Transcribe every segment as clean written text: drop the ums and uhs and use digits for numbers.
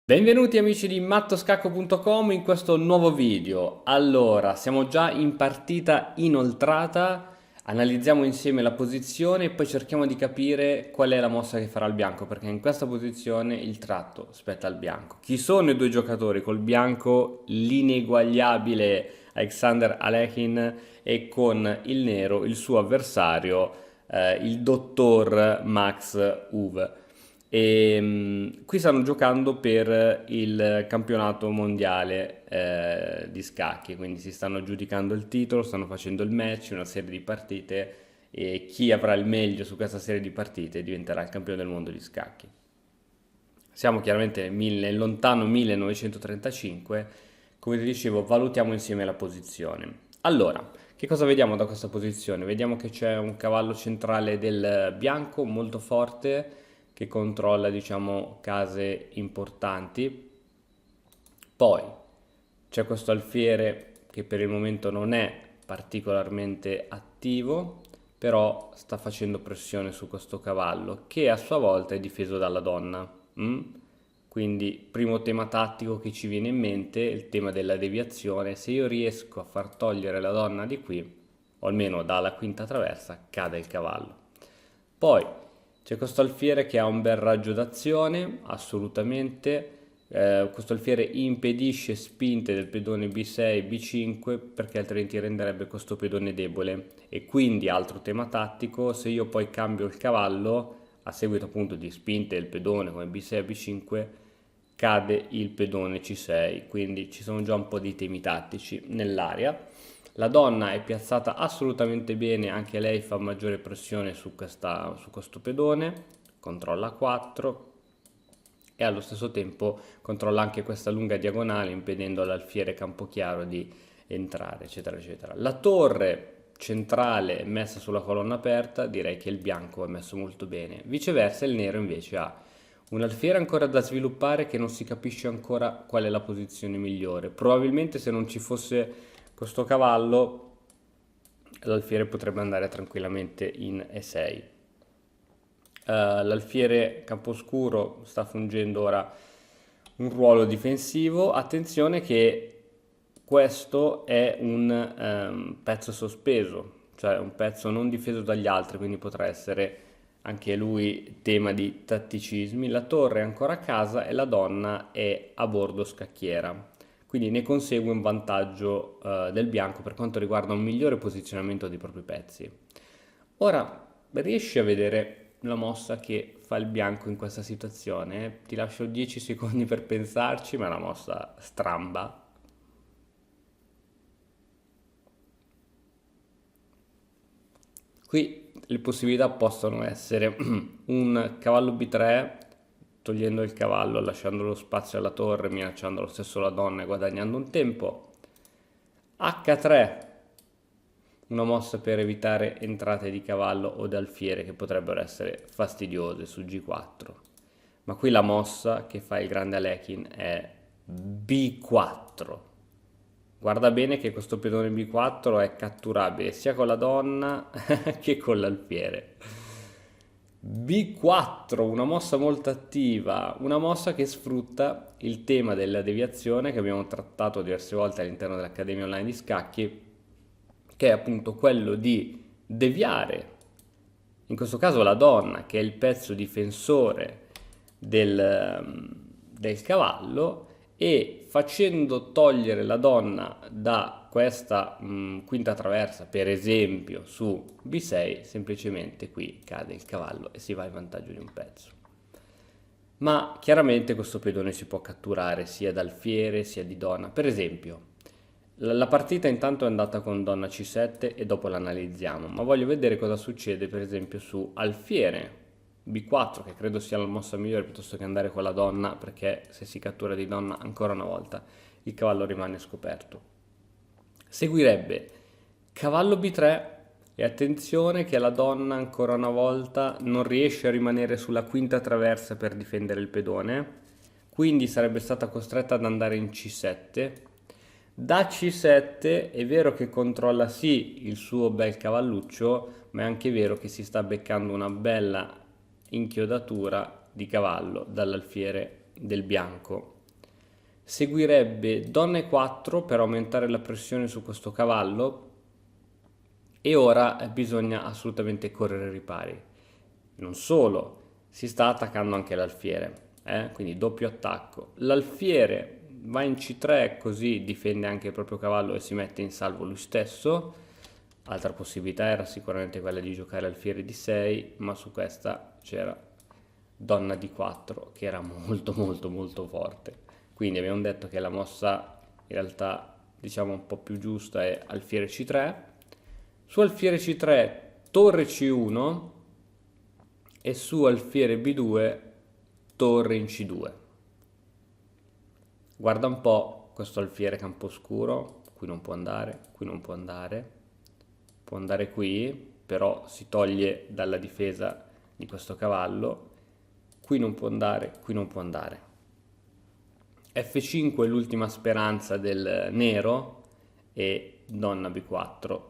Benvenuti amici di mattoscacco.com in questo nuovo video. Allora, siamo già in partita inoltrata, analizziamo insieme la posizione e poi cerchiamo di capire qual è la mossa che farà il bianco, perché in questa posizione il tratto spetta al bianco. Chi sono i due giocatori? Col bianco l'ineguagliabile Alexander Alekhine e con il nero il suo avversario, il dottor Max Uve. Qui stanno giocando per il campionato mondiale di scacchi, quindi si stanno aggiudicando il titolo, stanno facendo il match, una serie di partite e chi avrà il meglio su questa serie di partite diventerà il campione del mondo di scacchi. Siamo chiaramente nel lontano 1935, come ti dicevo, valutiamo insieme la posizione. Allora, che cosa vediamo da questa posizione? Vediamo che c'è un cavallo centrale del bianco molto forte che controlla, diciamo, case importanti. Poi c'è questo alfiere che per il momento non è particolarmente attivo, però sta facendo pressione su questo cavallo che a sua volta è difeso dalla donna. Quindi, primo tema tattico che ci viene in mente, il tema della deviazione. Se io riesco a far togliere la donna di qui, o almeno dalla quinta traversa, cade il cavallo. Poi c'è questo alfiere che ha un bel raggio d'azione, assolutamente. Questo alfiere impedisce spinte del pedone B6, B5 perché altrimenti renderebbe questo pedone debole. E quindi, altro tema tattico, se io poi cambio il cavallo a seguito appunto di spinte del pedone come B6 B5, cade il pedone C6. Quindi ci sono già un po' di temi tattici nell'area. La donna è piazzata assolutamente bene, anche lei fa maggiore pressione su questo pedone, controlla 4 e allo stesso tempo controlla anche questa lunga diagonale impedendo all'alfiere Campochiaro di entrare, eccetera, eccetera. La torre centrale è messa sulla colonna aperta, direi che il bianco è messo molto bene. Viceversa il nero invece ha un alfiere ancora da sviluppare che non si capisce ancora qual è la posizione migliore. Probabilmente se non ci fosse questo cavallo l'alfiere potrebbe andare tranquillamente in E6. L'alfiere Camposcuro sta fungendo ora un ruolo difensivo. Attenzione che questo è un pezzo sospeso, cioè un pezzo non difeso dagli altri, quindi potrà essere anche lui tema di tatticismi. La torre è ancora a casa e la donna è a bordo scacchiera. Quindi ne consegue un vantaggio del bianco per quanto riguarda un migliore posizionamento dei propri pezzi. Ora, riesci a vedere la mossa che fa il bianco in questa situazione? Ti lascio 10 secondi per pensarci, ma è una mossa stramba. Qui le possibilità possono essere un cavallo B3, togliendo il cavallo, lasciando lo spazio alla torre, minacciando lo stesso la donna e guadagnando un tempo. H3, una mossa per evitare entrate di cavallo o d'alfiere che potrebbero essere fastidiose su G4. Ma qui la mossa che fa il grande Alekhine è B4. Guarda bene che questo pedone B4 è catturabile sia con la donna che con l'alfiere. B4, una mossa molto attiva, una mossa che sfrutta il tema della deviazione che abbiamo trattato diverse volte all'interno dell'Accademia Online di Scacchi, che è appunto quello di deviare, in questo caso la donna, che è il pezzo difensore del cavallo, e facendo togliere la donna da questa quinta traversa, per esempio su B6, semplicemente qui cade il cavallo e si va in vantaggio di un pezzo. Ma chiaramente questo pedone si può catturare sia d'alfiere sia di donna. Per esempio, la partita intanto è andata con donna C7 e dopo l'analizziamo, ma voglio vedere cosa succede per esempio su alfiere B4, che credo sia la mossa migliore piuttosto che andare con la donna, perché se si cattura di donna ancora una volta il cavallo rimane scoperto. Seguirebbe cavallo B3 e attenzione che la donna ancora una volta non riesce a rimanere sulla quinta traversa per difendere il pedone, quindi sarebbe stata costretta ad andare in C7. Da C7 è vero che controlla sì il suo bel cavalluccio, ma è anche vero che si sta beccando una bella inchiodatura di cavallo dall'alfiere del bianco. seguirebbe donna e4 per aumentare la pressione su questo cavallo e ora bisogna assolutamente correre ai ripari. Non solo, si sta attaccando anche l'alfiere, quindi doppio attacco. L'alfiere va in C3 così difende anche il proprio cavallo e si mette in salvo lui stesso. Altra possibilità era sicuramente quella di giocare alfiere D6, ma su questa c'era donna D4 che era molto molto molto forte. Quindi abbiamo detto che la mossa in realtà diciamo un po' più giusta è alfiere C3. Su alfiere C3 torre C1 e su alfiere B2 torre in C2. Guarda un po' questo alfiere camposcuro, qui non può andare, qui non può andare, può andare qui, però si toglie dalla difesa di questo cavallo, qui non può andare, qui non può andare. F5 è l'ultima speranza del nero e donna B4.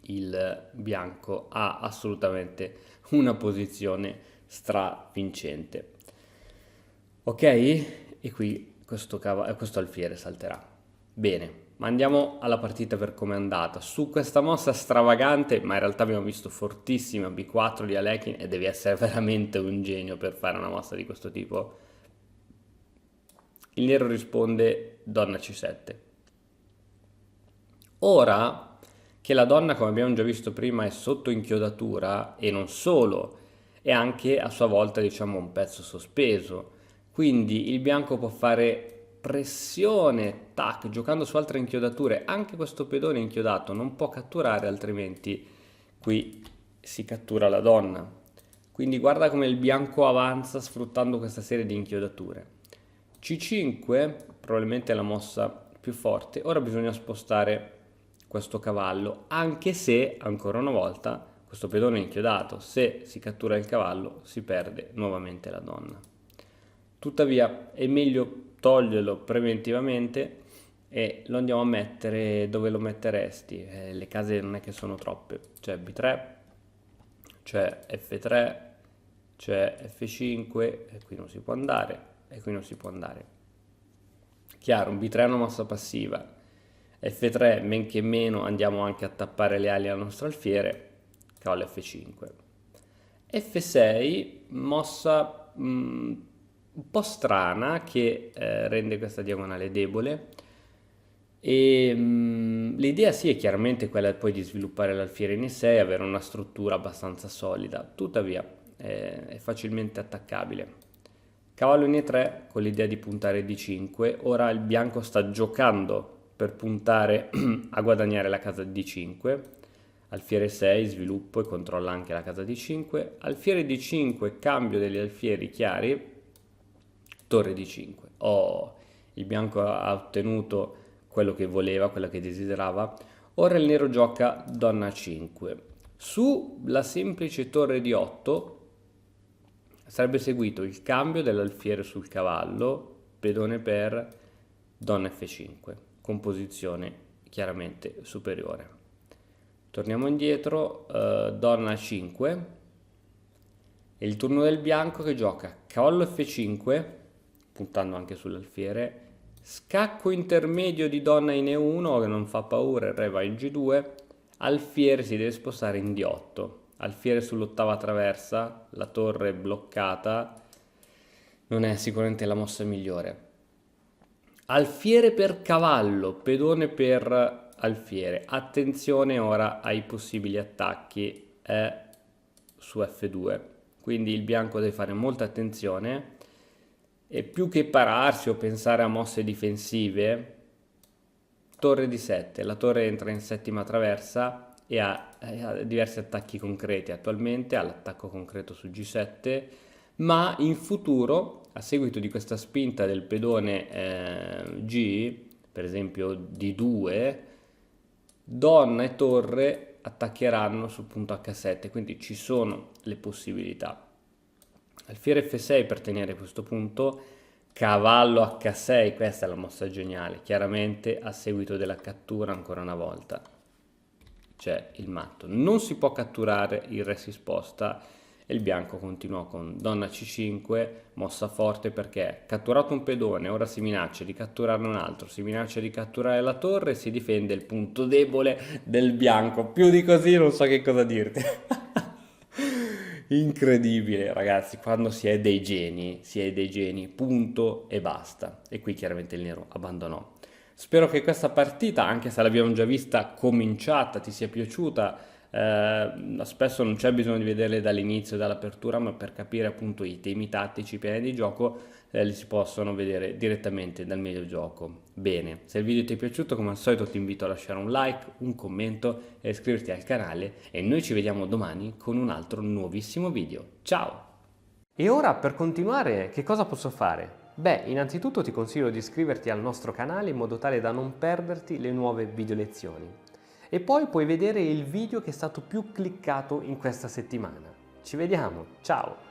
Il bianco ha assolutamente una posizione stravincente. Ok? E qui questo alfiere salterà. Bene, ma andiamo alla partita per come è andata. Su questa mossa stravagante, ma in realtà abbiamo visto fortissima B4 di Alekhine e devi essere veramente un genio per fare una mossa di questo tipo. Il nero risponde donna C7. Ora che la donna, come abbiamo già visto prima, è sotto inchiodatura e non solo, è anche a sua volta diciamo un pezzo sospeso, quindi il bianco può fare pressione, tac, giocando su altre inchiodature. Anche questo pedone inchiodato non può catturare, altrimenti qui si cattura la donna. Quindi guarda come il bianco avanza sfruttando questa serie di inchiodature. C5 probabilmente è la mossa più forte. Ora bisogna spostare questo cavallo, anche se ancora una volta questo pedone è inchiodato. Se si cattura il cavallo si perde nuovamente la donna. Tuttavia è meglio toglierlo preventivamente e lo andiamo a mettere dove lo metteresti. Le case non è che sono troppe, c'è B3, c'è F3, c'è F5 e qui non si può andare. E qui non si può andare. Chiaro, un B3 è una mossa passiva. F3, men che meno, andiamo anche a tappare le ali al nostro alfiere. Cavallo F5. F6, mossa un po' strana che rende questa diagonale debole. E l'idea sì è chiaramente quella poi di sviluppare l'alfiere in E6 e avere una struttura abbastanza solida. Tuttavia è facilmente attaccabile. Cavallo in E3 con l'idea di puntare D5, ora il bianco sta giocando per puntare a guadagnare la casa D5, alfiere 6, sviluppo e controlla anche la casa D5, alfiere D5, cambio degli alfieri chiari, torre D5. Oh, il bianco ha ottenuto quello che voleva, quello che desiderava, ora il nero gioca donna 5. Sulla semplice torre D8 sarebbe seguito il cambio dell'alfiere sul cavallo, pedone per donna F5, con posizione chiaramente superiore. Torniamo indietro, donna 5, e il turno del bianco che gioca cavallo F5, puntando anche sull'alfiere, scacco intermedio di donna in E1 che non fa paura, il re va in G2, alfiere si deve spostare in D8. Alfiere sull'ottava traversa, la torre bloccata, non è sicuramente la mossa migliore. Alfiere per cavallo, pedone per alfiere. Attenzione ora ai possibili attacchi su F2. Quindi il bianco deve fare molta attenzione e più che pararsi o pensare a mosse difensive, torre D7, la torre entra in settima traversa e ha diversi attacchi concreti. Attualmente ha l'attacco concreto su G7, ma in futuro, a seguito di questa spinta del pedone G, per esempio D2, donna e torre attaccheranno sul punto H7, quindi ci sono le possibilità. Alfiere F6 per tenere questo punto, cavallo H6, questa è la mossa geniale, chiaramente a seguito della cattura ancora una volta c'è il matto, non si può catturare, il re si sposta e il bianco continuò con donna C5, mossa forte perché catturato un pedone, ora si minaccia di catturarne un altro, si minaccia di catturare la torre e si difende il punto debole del bianco. Più di così non so che cosa dirti. Incredibile, ragazzi, quando si è dei geni, punto e basta. E qui chiaramente il nero abbandonò. Spero che questa partita, anche se l'abbiamo già vista cominciata, ti sia piaciuta. Spesso non c'è bisogno di vederle dall'inizio e dall'apertura, ma per capire appunto i temi tattici, i piani di gioco, li si possono vedere direttamente dal medio gioco. Bene, se il video ti è piaciuto, come al solito ti invito a lasciare un like, un commento e iscriverti al canale e noi ci vediamo domani con un altro nuovissimo video. Ciao! E ora per continuare che cosa posso fare? Beh, innanzitutto ti consiglio di iscriverti al nostro canale in modo tale da non perderti le nuove video lezioni. E poi puoi vedere il video che è stato più cliccato in questa settimana. Ci vediamo, ciao!